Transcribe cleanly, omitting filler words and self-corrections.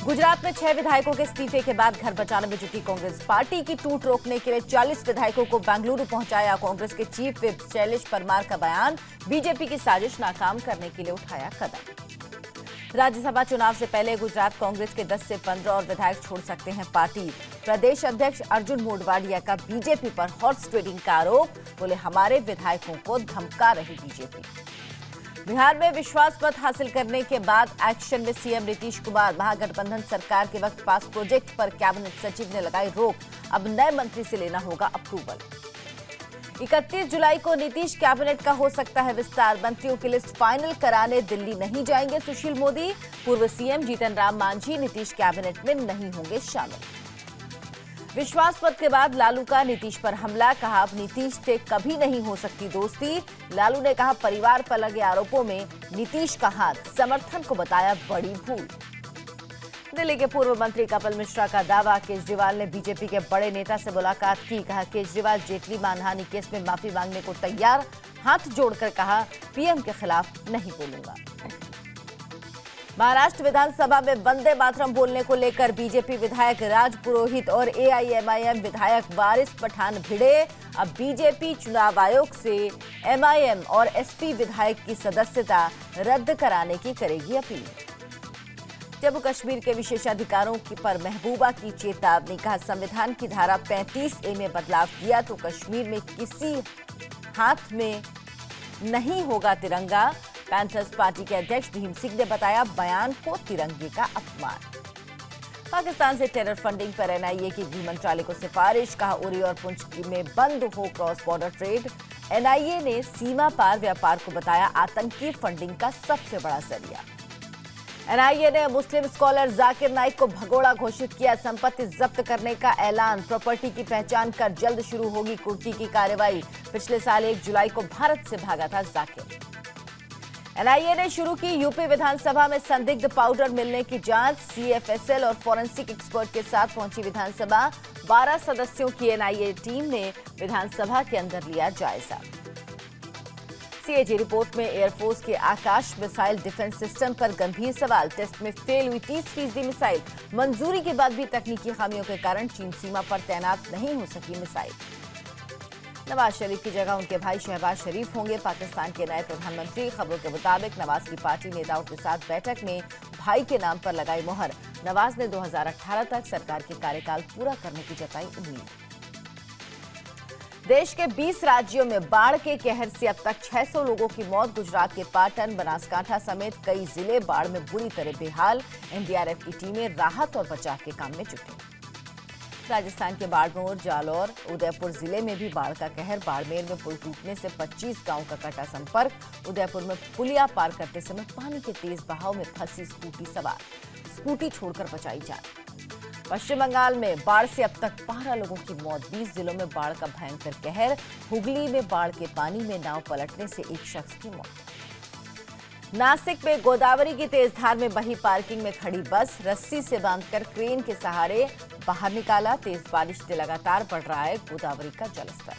गुजरात में 6 विधायकों के इस्तीफे के बाद घर बचाने में जुटी कांग्रेस। पार्टी की टूट रोकने के लिए 40 विधायकों को बेंगलुरु पहुंचाया। कांग्रेस के चीफ व्हिप शैलेश परमार का बयान, बीजेपी की साजिश नाकाम करने के लिए उठाया कदम। राज्यसभा चुनाव से पहले गुजरात कांग्रेस के 10 से 15 और विधायक छोड़ सकते हैं पार्टी। प्रदेश अध्यक्ष अर्जुन मोढवाडिया का बीजेपी पर हॉर्स ट्रेडिंग का आरोप, बोले हमारे विधायकों को धमका रही बीजेपी। बिहार में विश्वास मत हासिल करने के बाद एक्शन में सीएम नीतीश कुमार। महागठबंधन सरकार के वक्त पास प्रोजेक्ट पर कैबिनेट सचिव ने लगाई रोक, अब नए मंत्री से लेना होगा अप्रूवल। 31 जुलाई को नीतीश कैबिनेट का हो सकता है विस्तार। मंत्रियों की लिस्ट फाइनल कराने दिल्ली नहीं जाएंगे सुशील मोदी। पूर्व सीएम जीतन राम मांझी नीतीश कैबिनेट में नहीं होंगे शामिल। विश्वास मत के बाद लालू का नीतीश पर हमला, कहा अब नीतीश से कभी नहीं हो सकती दोस्ती। लालू ने कहा परिवार पर लगे आरोपों में नीतीश का हाथ, समर्थन को बताया बड़ी भूल। दिल्ली के पूर्व मंत्री कपिल मिश्रा का दावा, केजरीवाल ने बीजेपी के बड़े नेता से मुलाकात की। कहा केजरीवाल जेटली मानहानि केस में माफी मांगने को तैयार, हाथ जोड़कर कहा पीएम के खिलाफ नहीं बोलूंगा। महाराष्ट्र विधानसभा में वंदे मातरम बोलने को लेकर बीजेपी विधायक राज पुरोहित और एआईएमआईएम विधायक वारिस पठान भिड़े। अब बीजेपी चुनाव आयोग से एमआईएम और एसपी विधायक की सदस्यता रद्द कराने की करेगी अपील। जम्मू कश्मीर के विशेषाधिकारों पर महबूबा की चेतावनी, कहा संविधान की धारा 35A में बदलाव किया तो कश्मीर में किसी हाथ में नहीं होगा तिरंगा। पैंथर्स पार्टी के अध्यक्ष भीम सिंह ने बताया बयान को तिरंगे का अपमान। पाकिस्तान से टेरर फंडिंग पर एनआईए की गृह मंत्रालय को सिफारिश, कहा उरी और पुंछ में बंद हो क्रॉस बॉर्डर ट्रेड। एनआईए ने सीमा पार व्यापार को बताया आतंकी फंडिंग का सबसे बड़ा जरिया। एनआईए ने मुस्लिम स्कॉलर जाकिर नाइक को भगोड़ा घोषित किया, संपत्ति जब्त करने का ऐलान। प्रॉपर्टी की पहचान कर जल्द शुरू होगी कुर्की की कार्रवाई। पिछले साल 1 जुलाई को भारत से भागा था जाकिर। एनआईए ने शुरू की यूपी विधानसभा में संदिग्ध पाउडर मिलने की जांच। सीएफएसएल और फॉरेंसिक एक्सपर्ट के साथ पहुंची विधानसभा। 12 सदस्यों की एनआईए टीम ने विधानसभा के अंदर लिया जायजा। सीएजी रिपोर्ट में एयरफोर्स के आकाश मिसाइल डिफेंस सिस्टम पर गंभीर सवाल। टेस्ट में फेल हुई 30% मिसाइल। मंजूरी के बाद भी तकनीकी खामियों के कारण चीन सीमा पर तैनात नहीं हो सकी मिसाइल। नवाज शरीफ की जगह उनके भाई शहबाज शरीफ होंगे पाकिस्तान के नए प्रधानमंत्री। खबरों के मुताबिक नवाज की पार्टी नेताओं के साथ बैठक में भाई के नाम पर लगाई मोहर। नवाज ने 2018 तक सरकार के कार्यकाल पूरा करने की जताई उम्मीद। देश के 20 राज्यों में बाढ़ के कहर से अब तक 600 लोगों की मौत। गुजरात के पाटन, बनासकांठा समेत कई जिले बाढ़ में बुरी तरह बेहाल। एनडीआरएफ की टीमें राहत और बचाव के काम में जुटी। राजस्थान के बाड़मेर, जालौर, उदयपुर जिले में भी बाढ़ का कहर। बाड़मेर में पुल टूटने से 25 गांव का कटा संपर्क। उदयपुर में पुलिया पार करते समय पानी के तेज बहाव में फंसी स्कूटी सवार, स्कूटी छोड़कर बचाई जान। पश्चिम बंगाल में बाढ़ से अब तक 12 लोगों की मौत। 20 जिलों में बाढ़ का भयंकर कहर। हुगली में बाढ़ के पानी में नाव पलटने से एक शख्स की मौत। नासिक में गोदावरी की तेज धार में बही पार्किंग में खड़ी बस, रस्सी से बांधकर क्रेन के सहारे बाहर निकाला। तेज बारिश से लगातार बढ़ रहा है गोदावरी का जलस्तर।